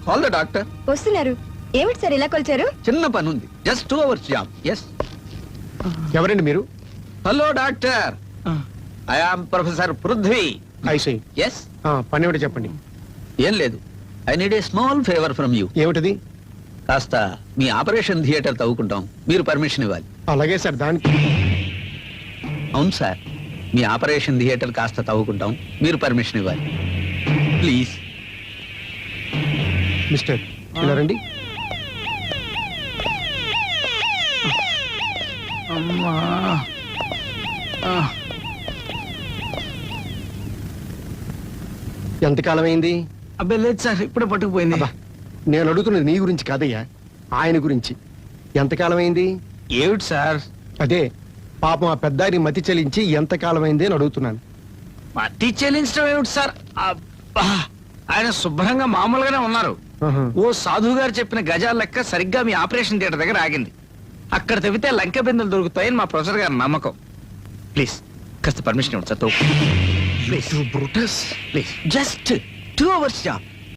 Call the doctor. వస్తున్నారు. ఏమిటి sir ఇలా కొలిచారు? చిన్న పని ఉంది, జస్ట్ 2 hours జాబ్. ఎస్. ఎవరండి మీరు? Hello doctor, I am professor Prithvi. I see. Yes. పని ఏమిటో చెప్పండి. ఏం లేదు, I need a small favour from you. ఏమిటది? కాస్త మీ ఆపరేషన్ థియేటర్ తవ్వుకుంటాం, మీరు పర్మిషన్ ఇవ్వాలి. అలాగే సార్. దానికి అవును సార్, మీ ఆపరేషన్ థియేటర్ కాస్త తవ్వుకుంటాం, మీరు పర్మిషన్ ఇవ్వాలి ప్లీజ్. మిస్టర్ ఇలా రండి. అమ్మా, ఎంతకాలం అయింది? అబ్బే లేదు సార్, ఇప్పుడే పట్టుకుపోయింది. అబ్బా, నేను అడుగుతున్నది నీ గురించి కాదయ్యా, ఆయన గురించి. ఎంతకాలం అయింది? ఏమిటి సార్? అదే పాపం ఆ పెద్దాయని మతి చెలించి ఎంతకాలం అయింది అని అడుగుతున్నాను. మట్టి చెల్లించడం ఏమిటి సార్? అబ్బా, ఆయన శుభ్రంగా మామూలుగానే ఉన్నారు. ఆహా. ఓ సాధువు గారు చెప్పిన గజాల లెక్క సరిగ్గా మీ ఆపరేషన్ థియేటర్ దగ్గర ఆగింది. అక్కడ తవ్వితే లంక బిందెలు దొరుకుతాయని మా ప్రొఫెసర్ గారి నమ్మకం. ప్లీజ్ కాస్త పర్మిషన్ ఇవ్వండి sir. Please, just 2 hours job.